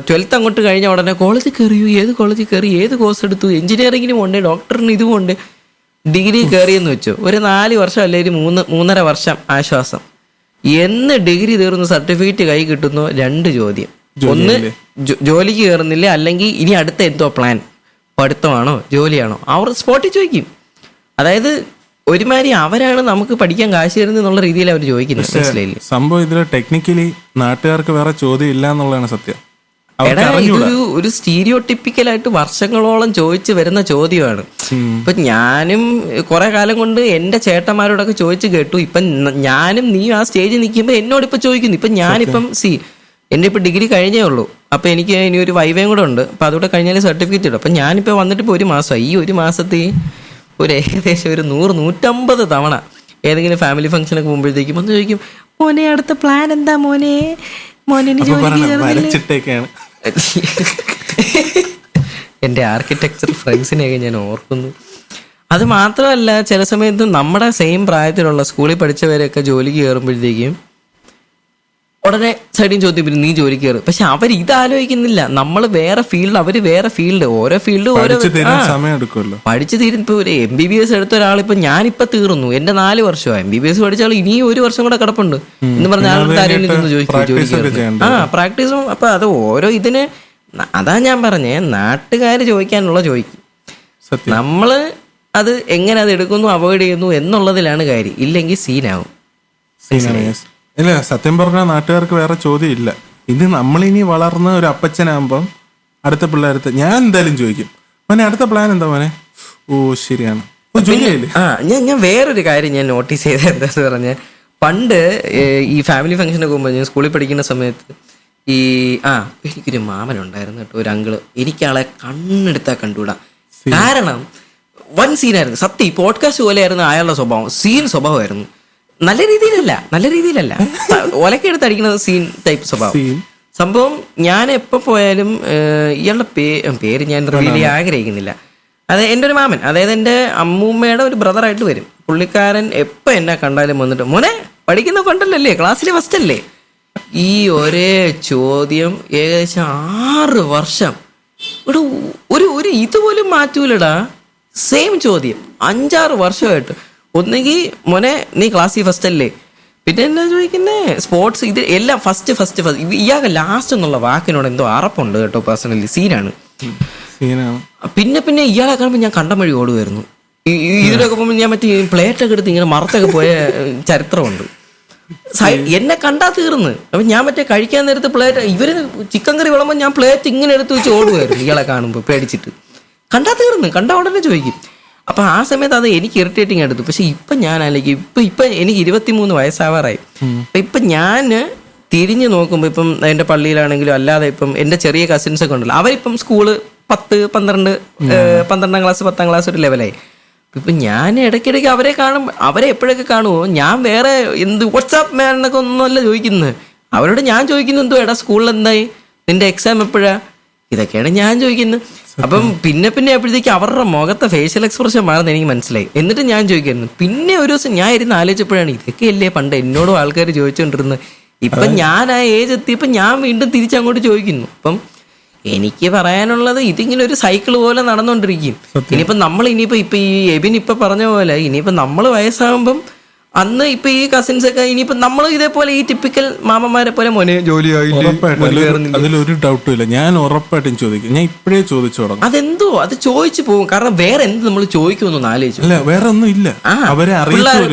12th അങ്ങോട്ട് കഴിഞ്ഞ ഉടനെ കോളേജിൽ കയറിയോ, ഏത് കോളേജിൽ കയറി, ഏത് കോഴ്സ് എടുത്തു, എഞ്ചിനീയറിങ്ങിന് പോകണ്ടേ, ഡോക്ടറിന് ഇത് പോകണ്ടേ, ഡിഗ്രി കയറിയെന്ന് വെച്ചു. ഒരു 4 വർഷം അല്ലെങ്കിൽ 3.5 വർഷം ആശ്വാസം. എന്ന് ഡിഗ്രി തീർന്ന് സർട്ടിഫിക്കറ്റ് കൈ കിട്ടുന്നു, 2 ചോദ്യം. ഒന്ന് ജോലിക്ക് കയറുന്നില്ല, അല്ലെങ്കിൽ ഇനി അടുത്ത എന്തോ പ്ലാൻ, പഠിത്തമാണോ ജോലിയാണോ, അവർ സ്പോട്ടിൽ ചോദിക്കും. അതായത് ഒരുമാതിരി അവരാണ് നമുക്ക് പഠിക്കാൻ കാശ് തരുന്നത് എന്നുള്ള രീതിയിൽ അവർ ചോദിക്കുന്നത്. മനസ്സിലായില്ലേ സംഭവം? ഇതിൽ ടെക്നിക്കലി നാട്ടുകാർക്ക് വേറെ ചോദ്യം ഇല്ല എന്നുള്ളതാണ് സത്യം. ഒരു സ്റ്റീരിയോ ടിപ്പിക്കലായിട്ട് വർഷങ്ങളോളം ചോദിച്ചു വരുന്ന ചോദ്യമാണ്. ഇപ്പൊ ഞാനും കുറെ കാലം കൊണ്ട് എന്റെ ചേട്ടന്മാരോടൊക്കെ ചോദിച്ചു കേട്ടു. ഇപ്പൊ ഞാനും നീ ആ സ്റ്റേജിൽ നിൽക്കുമ്പോ എന്നോട് ഇപ്പൊ ചോദിക്കുന്നു. ഇപ്പൊ ഞാനിപ്പം എന്റെ ഇപ്പൊ ഡിഗ്രി കഴിഞ്ഞേ ഉള്ളൂ. അപ്പൊ എനിക്ക് ഇനി ഒരു വൈവയും കൂടെ ഉണ്ട്. അപ്പൊ അതുകൂടെ കഴിഞ്ഞാൽ സർട്ടിഫിക്കറ്റ് ഇടും. അപ്പൊ ഞാനിപ്പോ വന്നിട്ട് ഇപ്പൊ 1 മാസമായി. ഈ 1 മാസത്തിൽ ഒരു ഏകദേശം ഒരു 100-150 തവണ ഏതെങ്കിലും ഫാമിലി ഫംഗ്ഷനൊക്കെ പോകുമ്പോഴത്തേക്കും ഒന്ന് ചോദിക്കും, മോനെ അടുത്ത പ്ലാൻ എന്താ മോനെ, എന്റെ ആർക്കിടെക്ചർ ഫ്രണ്ട്സിനെയൊക്കെ ഞാൻ ഓർക്കുന്നു. അത് മാത്രമല്ല, ചില സമയത്ത് നമ്മുടെ സെയിം പ്രായത്തിലുള്ള സ്കൂളിൽ പഠിച്ചവരൊക്കെ ജോലിക്ക് കയറുമ്പോഴത്തേക്കും ഉടനെ സൈഡിൽ ചോദ്യം നീ ജോലിക്ക് കയറും. പക്ഷെ അവർ ഇത് ആലോചിക്കുന്നില്ല. നമ്മൾ വേറെ ഫീൽഡ്, അവര് വേറെ ഫീൽഡ്. ഓരോ ഫീൽഡ് ഓരോ പഠിച്ചു തീരും. ഇപ്പൊ ഒരു MBBS എടുത്ത ഒരാളിപ്പോ ഞാനിപ്പോ തീർന്നു, എന്റെ 4 വർഷമായി. MBBS പഠിച്ചാൽ ഇനി 1 വർഷം കൂടെ കിടപ്പുണ്ട് എന്ന് പറഞ്ഞ ആളുടെ ആരെങ്കിലും ചോദിക്കും. പ്രാക്ടീസും. അപ്പൊ അത് ഓരോ ഇതിന്, അതാ ഞാൻ പറഞ്ഞേ, നാട്ടുകാര് ചോദിക്കാനുള്ള ചോദിക്കും. നമ്മള് അത് എങ്ങനെ അത് എടുക്കുന്നു, അവോയ്ഡ് ചെയ്യുന്നു എന്നുള്ളതിലാണ് കാര്യം. ഇല്ലെങ്കിൽ സീനാവും. ഇല്ല, സത്യം പറഞ്ഞാൽ നാട്ടുകാർക്ക് വേറെ ചോദ്യം ഇല്ല. ഇത് നമ്മളിനി വളർന്ന ഒരു അപ്പച്ചനാകുമ്പം അടുത്ത പിള്ളേരത്ത് ഞാൻ എന്തായാലും ചോദിക്കും, മോനെ അടുത്ത പ്ലാൻ എന്താ മോനെ? ഓ ശരിയാണ്. ഞാൻ വേറൊരു കാര്യം ഞാൻ നോട്ടീസ് ചെയ്തത് എന്താന്ന് പറഞ്ഞാൽ, പണ്ട് ഈ ഫാമിലി ഫംഗ്ഷനൊക്കെ പോകുമ്പോൾ ഞാൻ സ്കൂളിൽ പഠിക്കുന്ന സമയത്ത് എനിക്കൊരു മാമനുണ്ടായിരുന്നു കേട്ടോ, ഒരു അങ്കിള്. എനിക്കാളെ കണ്ണെടുത്താൽ കണ്ടുകൂടാ. കാരണം വൻ സീനായിരുന്നു സത്യം. ഈ പോഡ്കാസ്റ്റ് പോലെയായിരുന്നു അയാളുടെ സ്വഭാവം. സീൻ സ്വഭാവമായിരുന്നു. നല്ല രീതിയിലല്ല ഒലക്കെടുത്ത് അടിക്കുന്നത് സീൻ ടൈപ്പ് സ്വഭാവം. സംഭവം ഞാൻ എപ്പോൾ പോയാലും ഇയാളുടെ പേര് ഞാൻ റിവീൽ ചെയ്യാൻ ആഗ്രഹിക്കുന്നില്ല. അത് എൻ്റെ ഒരു മാമൻ, അതായത് എൻ്റെ അമ്മൂമ്മയുടെ ഒരു ബ്രദറായിട്ട് വരും. പുള്ളിക്കാരൻ എപ്പോൾ എന്നെ കണ്ടാലും വന്നിട്ട്, മോനെ പഠിക്കുന്ന ഫണ്ടല്ലേ, ക്ലാസ്സിലെ ഫസ്റ്റ് അല്ലേ, ഈ ഒരേ ചോദ്യം ഏകദേശം 6 വർഷം. ഇവിടെ ഒരു ഇതുപോലും മാറ്റൂലടാ. സെയിം ചോദ്യം 5-6 വർഷമായിട്ട്. ഒന്നുകിൽ മോനെ നീ ക്ലാസ്സിൽ ഫസ്റ്റ് അല്ലേ, പിന്നെ എന്നാ ചോദിക്കുന്നേ സ്പോർട്സ്, ഇത് എല്ലാം ഫസ്റ്റ്. ഇയാൾക്ക് ലാസ്റ്റ് എന്നുള്ള വാക്കിനോട് എന്തോ അറപ്പുണ്ട് കേട്ടോ. പേഴ്സണലി സീനാണ്. പിന്നെ ഇയാളെ കാണുമ്പോൾ ഞാൻ കണ്ടം വഴി ഓടുമായിരുന്നു. ഇതിലൊക്കെ പോകുമ്പോൾ ഞാൻ മറ്റേ പ്ലേറ്റൊക്കെ എടുത്ത് ഇങ്ങനെ മറത്തൊക്കെ പോയ ചരിത്രമുണ്ട്. എന്നെ കണ്ടാ തീർന്ന്. അപ്പൊ ഞാൻ മറ്റേ കഴിക്കാൻ നേരത്ത് പ്ലേറ്റ്, ഇവര് ചിക്കൻ കറി വിളമ്പോ ഞാൻ പ്ലേറ്റ് ഇങ്ങനെ എടുത്ത് വെച്ച് ഓടുമായിരുന്നു ഇയാളെ കാണുമ്പോൾ പേടിച്ചിട്ട്. കണ്ടാ തീർന്ന്, കണ്ടാ ഉടനെ ചോദിക്കും. അപ്പൊ ആ സമയത്ത് അത് എനിക്ക് ഇറിറ്റേറ്റിംഗ് എടുത്തു. പക്ഷെ ഇപ്പൊ ഞാൻ അല്ലെങ്കിൽ ഇപ്പൊ എനിക്ക് 23 വയസ്സാവാറായി. ഇപ്പൊ ഞാൻ തിരിഞ്ഞു നോക്കുമ്പോൾ ഇപ്പം എന്റെ പള്ളിയിലാണെങ്കിലും അല്ലാതെ ഇപ്പം എന്റെ ചെറിയ കസിൻസ് ഒക്കെ ഉണ്ടല്ലോ, അവരിപ്പം സ്കൂള് 10, 12, 12ാം ക്ലാസ് 10ാം ക്ലാസ് ഒരു ലെവലായി. ഇപ്പൊ ഞാൻ ഇടയ്ക്കിടയ്ക്ക് അവരെ കാണും, അവരെ എപ്പോഴൊക്കെ കാണുമോ ഞാൻ വേറെ എന്ത് വാട്സാപ്പ് മാൻ എന്നൊക്കെ ഒന്നുമല്ല ചോദിക്കുന്നത്. അവരോട് ഞാൻ ചോദിക്കുന്നത് എന്തോ എടാ സ്കൂളിൽ എന്തായി, നിന്റെ എക്സാം എപ്പോഴാ, ഇതൊക്കെയാണ് ഞാൻ ചോദിക്കുന്നത്. അപ്പം പിന്നെ എപ്പോഴത്തേക്ക് അവരുടെ മുഖത്തെ ഫേഷ്യൽ എക്സ്പ്രഷൻ മാറുന്ന എനിക്ക് മനസ്സിലായി. എന്നിട്ട് ഞാൻ ചോദിക്കായിരുന്നു. പിന്നെ ഒരു ദിവസം ഞാൻ ഇരുന്ന് ആലോചിച്ചപ്പോഴാണ് ഇതൊക്കെയല്ലേ പണ്ട് എന്നോടും ആൾക്കാർ ചോദിച്ചുകൊണ്ടിരുന്നത്. ഇപ്പം ഞാൻ ആ ഏജ് എത്തിയപ്പോൾ ഞാൻ വീണ്ടും തിരിച്ചങ്ങോട്ട് ചോദിക്കുന്നു. അപ്പം എനിക്ക് പറയാനുള്ളത് ഇതിങ്ങനെ ഒരു സൈക്കിൾ പോലെ നടന്നുകൊണ്ടിരിക്കും. ഇനിയിപ്പോൾ ഈ എബിൻ ഇപ്പം പറഞ്ഞ പോലെ ഇനിയിപ്പോൾ നമ്മൾ വയസ്സാകുമ്പം അന്ന് ഇപ്പൊ ഈ കസിൻസ് ഒക്കെ ഇനിയിപ്പോ നമ്മൾ ഇതേപോലെ ഈ ടിപ്പിക്കൽ മാമന്മാരെ പോലെ മോനെ ജോലിയായില്ലേ, അതിലൊരു ഡൗട്ടും ഇല്ല. ഞാൻ ഉറപ്പായിട്ടും ചോദിക്കും. ഞാൻ ഇപ്പോഴേ ചോദിച്ചു തുടങ്ങും. അതെന്തോ അത് ചോദിച്ചു പോകും. കാരണം വേറെ എന്ത് നമ്മൾ ചോദിക്കുമെന്നൊന്നും ആലോചിച്ചു. അല്ല വേറെ ഒന്നും ഇല്ല.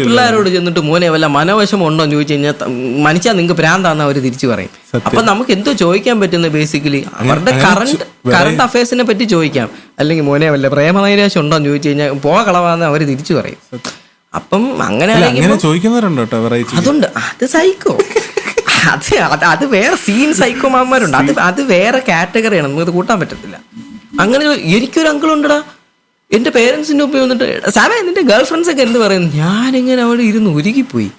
പിള്ളേരോട് ചെന്നിട്ട് മോനെ വല്ല മനവശം ഉണ്ടോ എന്ന് ചോദിച്ചു കഴിഞ്ഞാൽ മനുഷ്യ നിങ്ങൾക്ക് ഭ്രാന്താന്ന് അവർ തിരിച്ചു പറയും. അപ്പൊ നമുക്ക് എന്തോ ചോദിക്കാൻ പറ്റുന്നത് ബേസിക്കലി അവരുടെ കറണ്ട് അഫയേഴ്സിനെ പറ്റി ചോദിക്കാം. അല്ലെങ്കിൽ മോനെ വല്ല പ്രേമനൈരാശ്യം ഉണ്ടോ എന്ന് ചോദിച്ചു കഴിഞ്ഞാൽ കളവാന്ന് അവർ തിരിച്ചു പറയും. അപ്പം അങ്ങനെ അതുണ്ട്. അത് സൈക്കോ, അത് വേറെ സീൻ സൈക്കോ മാന്മാരുണ്ട്. അത് വേറെ കാറ്റഗറിയാണ്, നമുക്ക് ഇത് കൂട്ടാൻ പറ്റത്തില്ല. അങ്ങനെ എനിക്കൊരു അങ്കിളുണ്ടടാ, എന്റെ പേരൻസിന്റെ ഒപ്പം വന്നിട്ട് സാമേ നിന്റെ ഗേൾ ഫ്രണ്ട്സ് ഒക്കെ എന്ത് പറയുന്നു, ഞാനിങ്ങനെ അവിടെ ഇരുന്ന് ഉരുകിപ്പോയി.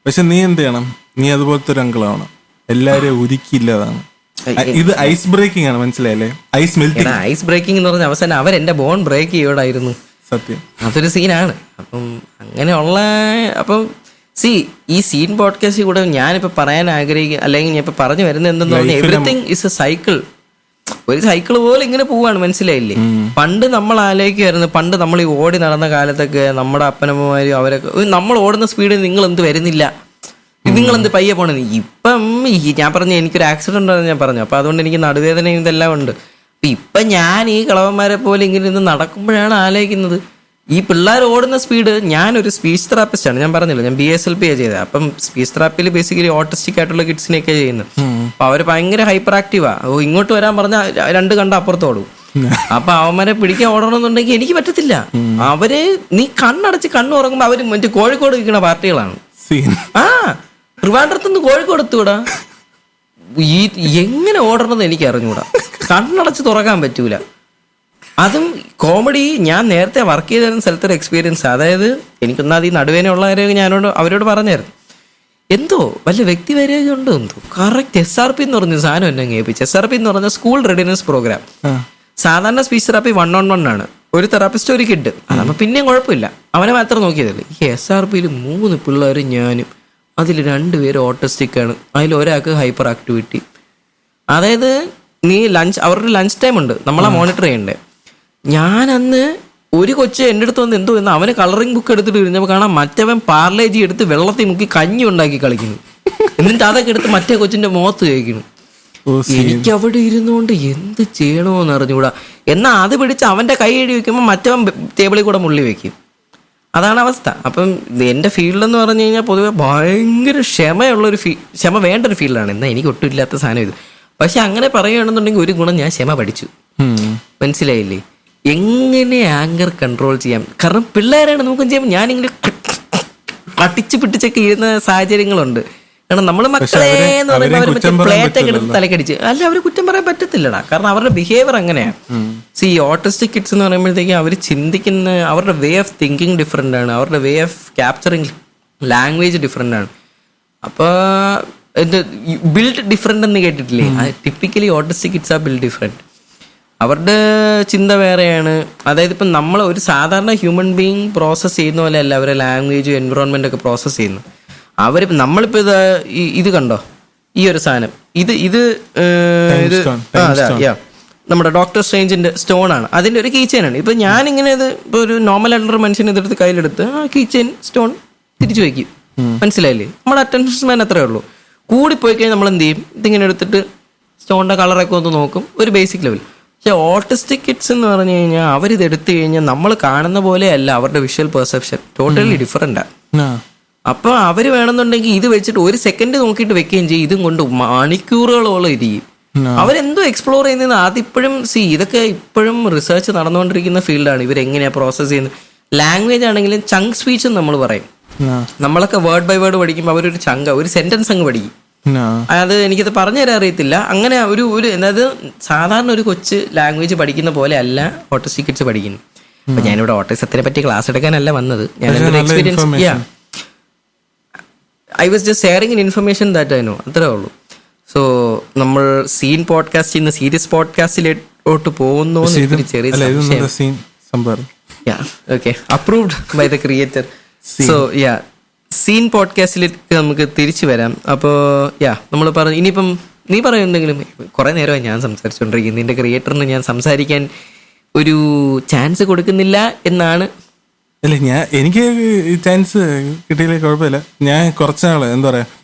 പക്ഷെ നീ എന്ത് ചെയ്യണം, നീ അതുപോലത്തെ ഒരു അങ്കിളാണ്. എല്ലാരും ഉരുക്കിയില്ലതാണ്. ഇത് ഐസ് ബ്രേക്കിംഗ് ആണ്, മനസ്സിലായല്ലേ? ഐസ് ബ്രേക്കിംഗ് എന്ന് പറഞ്ഞ അവസാനം അവരെന്റെ ബോൺ ബ്രേക്ക് ചെയ്യോടായിരുന്നു. സത്യം, അതൊരു സീനാണ്. അപ്പം അങ്ങനെയുള്ള ഈ സീൻ പോഡ്കാസ്റ്റിൽ കൂടെ ഞാനിപ്പോൾ പറയാൻ ആഗ്രഹിക്കുക, അല്ലെങ്കിൽ ഞാൻ ഇപ്പം പറഞ്ഞു വരുന്നത് എന്തെന്ന് പറഞ്ഞാൽ എവറിത്തിങ് ഇസ് എ സൈക്കിൾ. ഒരു സൈക്കിൾ പോലെ ഇങ്ങനെ പോവാണ്, മനസ്സിലായില്ലേ? പണ്ട് നമ്മൾ ആലോചിക്കുമായിരുന്നു, പണ്ട് നമ്മൾ ഈ ഓടി നടന്ന കാലത്തൊക്കെ നമ്മുടെ അപ്പനമ്മമാരും അവരൊക്കെ നമ്മൾ ഓടുന്ന സ്പീഡിൽ നിങ്ങൾ എന്ത് വരുന്നില്ല, നിങ്ങളെന്ത് പയ്യെ പോണെന്ന്. ഇപ്പം ഞാൻ പറഞ്ഞു എനിക്കൊരു ആക്സിഡന്റ് ആണെന്ന് ഞാൻ പറഞ്ഞു. അപ്പം അതുകൊണ്ട് എനിക്ക് നടുവേദന ഇതെല്ലാം ഉണ്ട്. ഇപ്പം ഞാൻ ഈ കളവന്മാരെ പോലെ ഇങ്ങനെ ഇരുന്ന് നടക്കുമ്പോഴാണ് ആലോചിക്കുന്നത് ഈ പിള്ളേർ ഓടുന്ന സ്പീഡ്. ഞാനൊരു സ്പീച്ച് തെറാപ്പിസ്റ്റാണ്, ഞാൻ പറഞ്ഞില്ല, ഞാൻ BSLP ചെയ്തത്. അപ്പം സ്പീച്ച് തെറാപ്പിയിൽ ബേസിക്കലി ഓട്ടിസ്റ്റിക് ആയിട്ടുള്ള കിഡ്സിനെയൊക്കെ ചെയ്യുന്നത്. അപ്പം അവർ ഭയങ്കര ഹൈപ്പർ ആക്റ്റീവാ. ഇങ്ങോട്ട് വരാൻ പറഞ്ഞാൽ 2 കണ്ട അപ്പുറത്തോടും. അപ്പൊ അവന്മാരെ പിടിക്കാൻ ഓടണമെന്നുണ്ടെങ്കിൽ എനിക്ക് പറ്റത്തില്ല. അവര് നീ കണ്ണടച്ച് കണ്ണുറങ്ങുമ്പോൾ അവര് മറ്റേ കോഴിക്കോട് ഇരിക്കുന്ന പാർട്ടികളാണ്. ട്രിവാൻഡ്രത്തുനിന്ന് കോഴിക്കോട് എത്തൂടാ. എങ്ങനെ ഓടണമെന്ന് എനിക്ക് അറിഞ്ഞൂടാ, കണ്ണടച്ച് തുറക്കാൻ പറ്റൂല. അതും കോമഡി. ഞാൻ നേരത്തെ വർക്ക് ചെയ്തിരുന്ന സ്ഥലത്തൊരു എക്സ്പീരിയൻസ്. അതായത് എനിക്കൊന്നാത് ഈ നടുവേനയുള്ളവരെ അവരോട് പറഞ്ഞായിരുന്നു, എന്തോ വല്ല വ്യക്തി വരേജ് ഉണ്ടോ എന്തോ. കറക്റ്റ് SRP എന്ന് പറഞ്ഞ സാധനം എന്നെ കേൾപ്പിച്ചു. SRP എന്ന് പറഞ്ഞ സ്കൂൾ റെഡിനെസ് പ്രോഗ്രാം. സാധാരണ സ്പീച്ച് തെറാപ്പി 1-on-1 ആണ്, ഒരു തെറാപ്പിസ്റ്റ് ഒരു കിഡ്. അതാകുമ്പോൾ പിന്നെയും കുഴപ്പമില്ല, അവനെ മാത്രം നോക്കിയതല്ലേ. ഈ SRPയിൽ 3 പിള്ളേരും ഞാനും, അതിൽ 2 പേര് ഓട്ടിസ്റ്റിക് ആണ്, അതിൽ ഒരാൾക്ക് ഹൈപ്പർ ആക്ടിവിറ്റി. അതായത് അവരുടെ ലഞ്ച് ടൈം ഉണ്ട്, നമ്മളെ മോണിറ്റർ ചെയ്യണ്ടേ. ഞാൻ അന്ന് ഒരു കൊച്ച് എൻ്റെ അടുത്ത് വന്ന് എന്തോ എന്ന് അവന് കളറിംഗ് ബുക്ക് എടുത്തിട്ട് ഇരുന്നപ്പോൾ കാണാം മറ്റവൻ പാർലേജി എടുത്ത് വെള്ളത്തിൽ മുക്കി കഞ്ഞി ഉണ്ടാക്കി കളിക്കുന്നു. എന്നിട്ട് അതൊക്കെ എടുത്ത് മറ്റേ കൊച്ചിന്റെ മുഖത്ത് കഴിക്കുന്നു. എനിക്ക് അവിടെ ഇരുന്നുകൊണ്ട് എന്ത് ചെയ്യണമെന്ന് അറിഞ്ഞുകൂടാ. എന്നാൽ അത് പിടിച്ച് അവന്റെ കൈ എഴുതി വെക്കുമ്പോൾ മറ്റവൻ ടേബിളിൽ കൂടെ മുള്ളി വെക്കും. അതാണ് അവസ്ഥ. അപ്പം എൻ്റെ ഫീൽഡെന്ന് പറഞ്ഞു കഴിഞ്ഞാൽ പൊതുവെ ഭയങ്കര ക്ഷമ വേണ്ട ഒരു ഫീൽഡാണ്. എന്നാൽ എനിക്ക് ഒട്ടും ഇല്ലാത്ത സാധനം ഇത്. പക്ഷെ അങ്ങനെ പറയുകയാണെന്നുണ്ടെങ്കിൽ ഒരു ഗുണം, ഞാൻ ക്ഷമ പഠിച്ചു. മനസ്സിലായില്ലേ എങ്ങനെ ആങ്കർ കൺട്രോൾ ചെയ്യാം. കാരണം പിള്ളേരാണ് നമുക്ക് ചെയ്യുമ്പോൾ ഞാനിങ്ങനെ അടിച്ചു പിടിച്ചൊക്കെ ഇരുന്ന സാഹചര്യങ്ങളുണ്ട്. കാരണം നമ്മൾ മക്കളെ എന്ന് പറയുമ്പോൾ അവർ മറ്റേ പ്ലേറ്റൊക്കെ എടുത്ത് തലക്കടിച്ച് അല്ല, അവർ കുറ്റം പറയാൻ പറ്റത്തില്ലടാ. കാരണം അവരുടെ ബിഹേവിയർ അങ്ങനെയാണ്. ഓട്ടിസ്റ്റിക് കിഡ്സ് എന്ന് പറയുമ്പോഴത്തേക്കും അവർ ചിന്തിക്കുന്ന അവരുടെ വേ ഓഫ് തിങ്കിങ് ഡിഫറെൻ്റ് ആണ്, അവരുടെ way of capturing language different ആണ്. അപ്പോൾ ബിൽഡ് ഡിഫറെൻ്റ് എന്ന് കേട്ടിട്ടില്ലേ? ടിപ്പിക്കലി ഓട്ടിസ്റ്റിക് കിഡ്സ് ആ ബിൽഡ് ഡിഫറെൻറ്റ്. അവരുടെ ചിന്ത വേറെയാണ്. അതായത് ഇപ്പം നമ്മൾ ഒരു സാധാരണ ഹ്യൂമൻ ബീയിങ് പ്രോസസ്സ് ചെയ്യുന്ന പോലെ അല്ല അവരെ ലാംഗ്വേജ് എൻവിറോൺമെൻ്റ് ഒക്കെ പ്രോസസ്സ് ചെയ്യുന്നു. നമ്മളിപ്പോൾ ഇത് കണ്ടോ, ഈ ഒരു സാധനം ഇത് നമ്മുടെ ഡോക്ടർ സ്ട്രേഞ്ചിന്റെ സ്റ്റോൺ ആണ്, അതിന്റെ ഒരു കീ ചെയിൻ ആണ്. ഇപ്പൊ ഞാനിങ്ങനെ ഇത് ഇപ്പൊ ഒരു നോർമൽ ആയിട്ടുള്ള മനുഷ്യൻ ഇതെടുത്ത് കയ്യിലെടുത്ത് ആ കീ ചെയിൻ സ്റ്റോൺ തിരിച്ചു വയ്ക്കും. മനസ്സിലായില്ലേ? നമ്മുടെ അറ്റൻഷൻ സ്പാൻ അത്രേ ഉള്ളൂ. കൂടിപ്പോയി കഴിഞ്ഞാൽ നമ്മൾ എന്ത് ചെയ്യും, ഇതിങ്ങനെ എടുത്തിട്ട് സ്റ്റോണിന്റെ കളറൊക്കെ ഒന്ന് നോക്കും, ഒരു ബേസിക് ലെവൽ. പക്ഷെ ഓട്ടിസ്റ്റിക് കിഡ്സ് എന്ന് പറഞ്ഞു കഴിഞ്ഞാൽ അവരിത് എടുത്തു കഴിഞ്ഞാൽ നമ്മൾ കാണുന്ന പോലെയല്ല അവരുടെ വിഷ്വൽ പെർസെപ്ഷൻ, ടോട്ടലി ഡിഫറെന്റാണ്. അപ്പൊ അവര് വേണമെന്നുണ്ടെങ്കിൽ ഇത് വെച്ചിട്ട് ഒരു സെക്കൻഡ് നോക്കിയിട്ട് വെക്കുകയും ചെയ്യും, ഇതും കൊണ്ട് മണിക്കൂറുകളോളം ഇരിക്കും. അവരെന്തോ എക്സ്പ്ലോർ ചെയ്യുന്നത് അതിപ്പോഴും ഇതൊക്കെ ഇപ്പോഴും റിസർച്ച് നടന്നുകൊണ്ടിരിക്കുന്ന ഫീൽഡാണ്. ഇവരെങ്ങനെയാ പ്രോസസ് ചെയ്യുന്നത്. ലാംഗ്വേജ് ആണെങ്കിലും ചങ്ക് സ്പീച്ച് എന്ന് നമ്മൾ പറയും. നമ്മളൊക്കെ വേർഡ് ബൈ വേർഡ് പഠിക്കുമ്പോൾ അവരൊരു ഒരു സെന്റൻസ് അങ്ങ് പഠിക്കും. അത് എനിക്കത് പറഞ്ഞു തരാൻ അറിയത്തില്ല. അങ്ങനെ ഒരു അതായത് സാധാരണ ഒരു കൊച്ച് ലാംഗ്വേജ് പഠിക്കുന്ന പോലെ അല്ല ഓട്ടിസ്റ്റിക് കിഡ്സ് പഠിക്കുന്നു. അപ്പൊ ഞാനിവിടെ ഓട്ടിസത്തിനെ പറ്റി ക്ലാസ് എടുക്കാനല്ല വന്നത്. ഞാൻ experience I was just sharing in information that I know, അത്രേ ഉള്ളൂ. സോ നമ്മൾ സീൻ പോഡ്കാസ്റ്റ് ഇന്ന് സീരിയസ് പോഡ്കാസ്റ്റിലോട്ട് പോകുന്നു. Approved by the creator. So scene പോഡ്കാസ്റ്റിലേക്ക് നമുക്ക് തിരിച്ചു വരാം. അപ്പോൾ നമ്മൾ പറഞ്ഞു ഇനിയിപ്പം നീ പറയും എന്തെങ്കിലും. കുറെ നേരമായി ഞാൻ സംസാരിച്ചുകൊണ്ടിരിക്കുന്നു. നിന്റെ ക്രിയേറ്ററിന് ഞാൻ സംസാരിക്കാൻ ഒരു ചാൻസ് കൊടുക്കുന്നില്ല എന്നാണ്. അല്ല, എനിക്ക് ചാൻസ് കിട്ടിയില്ലേ കുഴപ്പമില്ല. ഞാൻ കുറച്ചാള്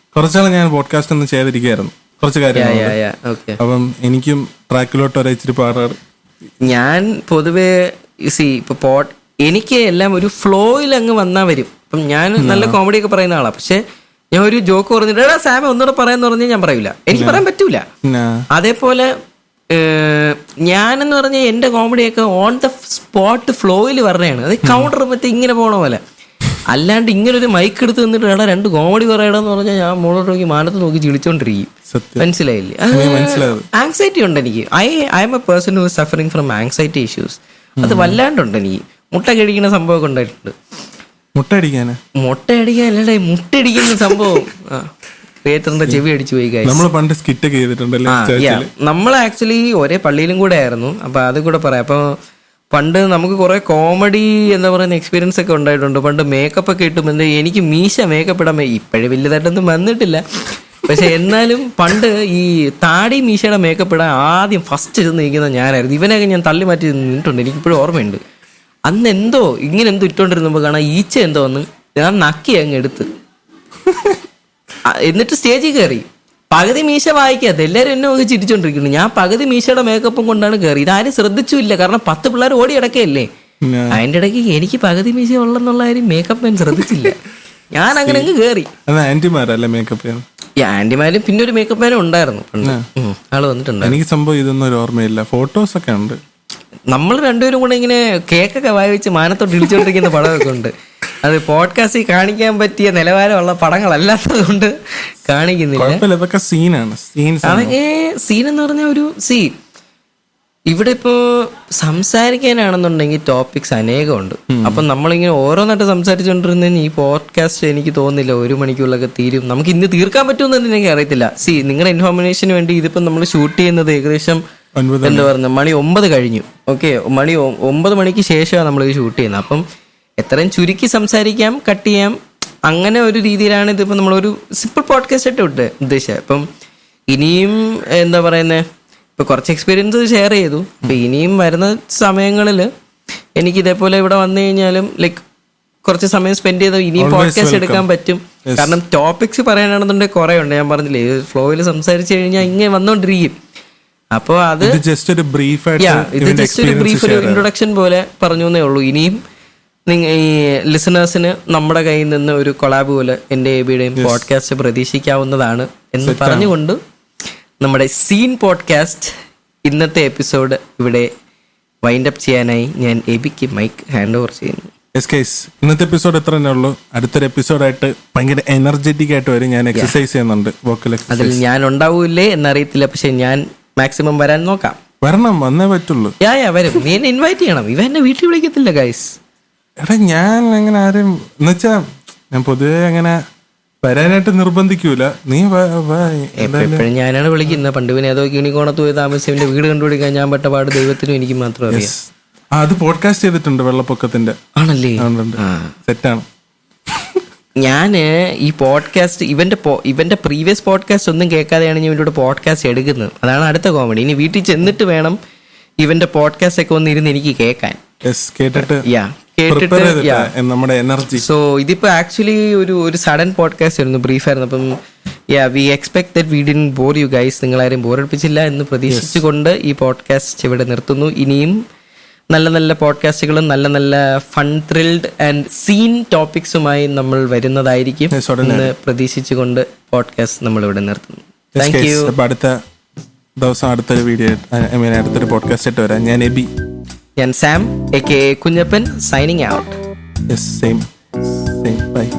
ഞാൻ പോഡ്കാസ്റ്റ് ഒന്നും ചെയ്തിരിക്കുകയായിരുന്നു, കുറച്ച് കാര്യങ്ങൾ. അപ്പം എനിക്കും ട്രാക്കിലോട്ട് വരെ ഇച്ചിരി പാടാണ്. ഞാൻ പൊതുവെ ഇപ്പൊ എനിക്ക് എല്ലാം ഒരു ഫ്ലോയിൽ അങ്ങ് വന്നാ വരും. അപ്പം ഞാൻ നല്ല കോമഡി ഒക്കെ പറയുന്ന ആളാണ്. പക്ഷെ ഞാൻ ഒരു ജോക്ക് പറഞ്ഞിട്ട് സാമ ഒന്നുകൂടെ പറയാന്ന് പറഞ്ഞാൽ ഞാൻ പറയൂല, എനിക്ക് പറയാൻ പറ്റൂല. അതേപോലെ ഞാനെന്ന് പറഞ്ഞാൽ എന്റെ കോമഡിയൊക്കെ ഓൺ ദ സ്പോട്ട് ഫ്ലോയിൽ പറഞ്ഞതാണ്. അത് കൗണ്ടർ പറ്റി ഇങ്ങനെ പോണ പോലെ. അല്ലാണ്ട് ഇങ്ങനെ ഒരു മൈക്ക് എടുത്ത് നിന്നിട്ട് എടാ 2 കോമഡി പറയണമെന്ന് പറഞ്ഞാൽ ഞാൻ മോളോട്ട് നോക്കി മാനത്ത് നോക്കി ചിളിച്ചോണ്ടിരിക്കും. മനസ്സിലായില്ലേ? ആങ്സൈറ്റി ഉണ്ട് എനിക്ക്. I M A person who suffering from anxiety issues. അത് വല്ലാണ്ടുണ്ട് എനിക്ക്. മുട്ട കഴിക്കുന്ന സംഭവമൊക്കെ ഉണ്ടായിട്ടുണ്ട്. മുട്ട അടിക്കാനല്ലേ, മുട്ടടിക്കുന്ന സംഭവം. ക്രിയേറ്ററിന്റെ ചെവി അടിച്ചു പോയി. നമ്മൾ പണ്ട് സ്കിറ്റ് ഒക്കെ ചെയ്തിട്ടുണ്ടല്ലേ. നമ്മൾ ആക്ച്വലി ഒരേ പള്ളിയിലും കൂടെ ആയിരുന്നു. അപ്പൊ അതും കൂടെ പറയാം. അപ്പൊ പണ്ട് നമുക്ക് കുറെ കോമഡി എന്താ പറയുന്ന എക്സ്പീരിയൻസ് ഒക്കെ ഉണ്ടായിട്ടുണ്ട്. പണ്ട് മേക്കപ്പ് ഒക്കെ ഇട്ടും എനിക്ക് മീശ മേക്കപ്പ് ഇടാൻ ഇപ്പോഴും വലിയതായിട്ടൊന്നും വന്നിട്ടില്ല. പക്ഷെ എന്നാലും പണ്ട് ഈ താടി മീശയുടെ മേക്കപ്പ് ഇടാൻ ആദ്യം ഫസ്റ്റ് ചെന്ന് നിൽക്കുന്ന ഞാനായിരുന്നു. ഇവനൊക്കെ ഞാൻ തള്ളി മാറ്റി നിന്നിട്ടുണ്ട്, എനിക്കിപ്പോഴും ഓർമ്മയുണ്ട്. അന്ന് എന്തോ ഇട്ടുകൊണ്ടിരുന്നപ്പോൾ കാണാൻ ഈച്ച എന്തോ വന്ന് ഞാൻ നക്കി അങ്ങ് എടുത്ത് എന്നിട്ട് സ്റ്റേജിൽ കയറി. പകുതി മീശ വായിക്കാത്ത എല്ലാവരും എന്നെ നോക്കി ചിരിച്ചോണ്ടിരിക്കുന്നു. ഞാൻ പകുതി മീശയുടെ മേക്കപ്പും കൊണ്ടാണ് കയറി. ഇതാരും ശ്രദ്ധിച്ചില്ല, കാരണം 10 പിള്ളേർ ഓടി ഇടക്കയല്ലേ. അതിന്റെ ഇടയ്ക്ക് എനിക്ക് പകുതി മീശ ഉള്ളെന്നുള്ള കാര്യം മേക്കപ്പ് ഞാൻ ശ്രദ്ധിച്ചില്ല. ഞാൻ അങ്ങനെ അങ്ങ് കയറി. ആന്റിമാരും പിന്നെ ഒരു മേക്കപ്പ് മാനും ഉണ്ടായിരുന്നു ആള് വന്നിട്ടുണ്ട്. എനിക്ക് സംഭവം ഇതൊന്നും ഒരു ഓർമ്മയില്ല. ഫോട്ടോസ് ഒക്കെ ഉണ്ട്. നമ്മൾ രണ്ടുപേരും കൂടെ ഇങ്ങനെ കേക്കൊക്കെ വായിച്ച് മാനത്തോട്ട് ഇടിച്ചോണ്ടിരിക്കുന്ന പടമൊക്കെ ഉണ്ട്. അത് പോഡ്കാസ്റ്റിൽ കാണിക്കാൻ പറ്റിയ നിലവാരമുള്ള പടങ്ങളല്ലാത്തത് കൊണ്ട് കാണിക്കുന്നില്ല. അതൊക്കെ സീൻ എന്ന് പറഞ്ഞാൽ ഒരു ഇവിടെ ഇപ്പോ സംസാരിക്കാനാണെന്നുണ്ടെങ്കിൽ ടോപ്പിക്സ് അനേകമുണ്ട്. അപ്പം നമ്മളിങ്ങനെ ഓരോന്നായിട്ട് സംസാരിച്ചുകൊണ്ടിരുന്നതിന് ഈ പോഡ്കാസ്റ്റ് എനിക്ക് തോന്നുന്നില്ല 1 മണിക്കുള്ളൊക്കെ തീരും. നമുക്ക് ഇന്ന് തീർക്കാൻ പറ്റുമെന്ന് എനിക്ക് അറിയത്തില്ല. നിങ്ങളുടെ ഇൻഫോർമേഷന് വേണ്ടി ഇതിപ്പം നമ്മൾ ഷൂട്ട് ചെയ്യുന്നത് ഏകദേശം എന്താ പറയുക മണി 9 കഴിഞ്ഞു. ഓക്കെ, 9 മണിക്ക് ശേഷമാണ് നമ്മൾ ഇത് ഷൂട്ട് ചെയ്യുന്നത്. അപ്പം എത്രയും ചുരുക്കി സംസാരിക്കാം, കട്ട് ചെയ്യാം, അങ്ങനെ ഒരു രീതിയിലാണ് ഇതിപ്പോൾ നമ്മളൊരു സിമ്പിൾ പോഡ്കാസ്റ്റ് ആയിട്ട് ഉദ്ദേശിച്ചത്. അപ്പം ഇനിയും എന്താ പറയുന്നത്, ഇപ്പൊ കുറച്ച് എക്സ്പീരിയൻസ് ഷെയർ ചെയ്തു. അപ്പൊ ഇനിയും വരുന്ന സമയങ്ങളിൽ എനിക്ക് ഇതേപോലെ ഇവിടെ വന്നു കഴിഞ്ഞാലും ലൈക്ക് കുറച്ച് സമയം സ്പെൻഡ് ചെയ്ത് ഇനിയും പോഡ്കാസ്റ്റ് എടുക്കാൻ പറ്റും. കാരണം ടോപ്പിക്സ് പറയാനാണെന്നുണ്ടെങ്കിൽ കുറെ ഉണ്ട്. ഞാൻ പറഞ്ഞില്ലേ, ഫ്ലോയിൽ സംസാരിച്ചു കഴിഞ്ഞാൽ ഇങ്ങനെ വന്നോണ്ടിരിക്കും. അപ്പോ അത് ജസ്റ്റ് ഒരു ബ്രീഫ് ഇൻട്രൊഡക്ഷൻ പോലെ പറഞ്ഞു എന്നേ ഉള്ളൂ. ഇനിയും ഈ ലിസണേഴ്സിന് നമ്മുടെ കയ്യിൽ നിന്ന് ഒരു കൊളാബ് പോലെ എൻ്റെ എബിയുടെയും പോഡ്കാസ്റ്റ് പ്രതീക്ഷിക്കാവുന്നതാണ് എന്ന് പറഞ്ഞുകൊണ്ട് നമ്മുടെ സീൻ പോഡ്കാസ്റ്റ് ഇന്നത്തെ എപ്പിസോഡ് ഇവിടെ വൈൻഡ് അപ്പ് ചെയ്യാനായി ഞാൻ എബിക്ക് മൈക്ക് ഹാൻഡ് ഓവർ ചെയ്യുന്നു. ഇന്നത്തെ എപ്പിസോഡ് എത്ര തന്നെ ഉള്ളൂ. അടുത്തൊരു എപ്പിസോഡായിട്ട് ഭയങ്കര എനർജറ്റിക് ആയിട്ട് വരും. ഞാൻ എക്സസൈസ് ചെയ്യുന്നുണ്ട്, വോക്കൽ എക്സസൈസ്. അതിൽ ഞാൻ ഉണ്ടാവൂലേ എന്നറിയത്തില്ല, പക്ഷെ ഞാൻ മാക്സിമം വരാൻ നോക്കാം. വരണം, വന്നേ പറ്റുള്ളൂ. വരും. നീ എന്നെ ഇൻവൈറ്റ് ചെയ്യണം. ഇവ എന്നെ വീട്ടിൽ വിളിക്കത്തില്ല ഗൈസ്. എടാ ഞാൻ അങ്ങനെ ആരും എന്നുവെച്ചാ ഞാൻ പൊതുവെ അങ്ങനെ വരാനായിട്ട് നിർബന്ധിക്കൂല. നീ എപ്പോഴും ഞാനാണ് വിളിക്കുന്നത്. പണ്ട് പിന്നെ ഏതോ കിണിക്കോണത്ത് പോയി താമസിച്ചവന്റെ വീട് കണ്ടുപിടിക്കാൻ ഞാൻ പെട്ട പാട് ദൈവത്തിനും എനിക്ക് മാത്രം അറിയാം. അത് പോഡ്കാസ്റ്റ് ചെയ്തിട്ടുണ്ട്, വെള്ളപ്പൊക്കത്തിന്റെ. ആണല്ലേ? സെറ്റാണ്. ഞാന് ഈ പോഡ്കാസ്റ്റ് ഇവന്റെ പ്രീവിയസ് പോഡ്കാസ്റ്റ് ഒന്നും കേൾക്കാതെയാണ് ഞാൻ ഇവന്റെ പോഡ്കാസ്റ്റ് എടുക്കുന്നത്. അതാണ് അടുത്ത കോമഡി. ഇനി വീട്ടിൽ ചെന്നിട്ട് വേണം ഇവന്റെ പോഡ്കാസ്റ്റ് ഒക്കെ വന്നിരുന്ന് എനിക്ക് കേൾക്കാൻ. കേട്ടിട്ട് കേട്ടിട്ട് prepare ചെയ്തിട്ടാ നമ്മുടെ എനർജി. സോ ഇതിപ്പോ ആക്ച്വലി ഒരു സഡൻ പോഡ്കാസ്റ്റ് ആയിരുന്നു, ബ്രീഫായിരുന്നു. അപ്പം we expect that we didn't bore you guys. നിങ്ങളാരും ബോറടിപ്പിച്ചില്ല എന്ന് പ്രതീക്ഷിച്ചുകൊണ്ട് ഈ പോഡ്കാസ്റ്റ് ഇവിടെ നിർത്തുന്നു. ഇനിയും നല്ല നല്ല പോഡ്കാസ്റ്റുകളും നല്ല നല്ല ഫൺ ത്രിൽഡ് ആൻഡ് സീൻ ടോപ്പിക്സുമായി നമ്മൾ വരുന്നതായിരിക്കും എന്ന് പ്രതീക്ഷിച്ചുകൊണ്ട് പോഡ്കാസ്റ്റ് നമ്മൾ ഇവിടെ നിർത്തുന്നു. Thank you. അടുത്ത ദിവസം അടുത്തൊരു വീഡിയോ അടുത്തൊരു പോഡ്കാസ്റ്റ് ആയിട്ട് വരാം. ഞാൻ എബി. ഞാൻ Sam aka Kunjappan, signing out. Yes, same. Bye.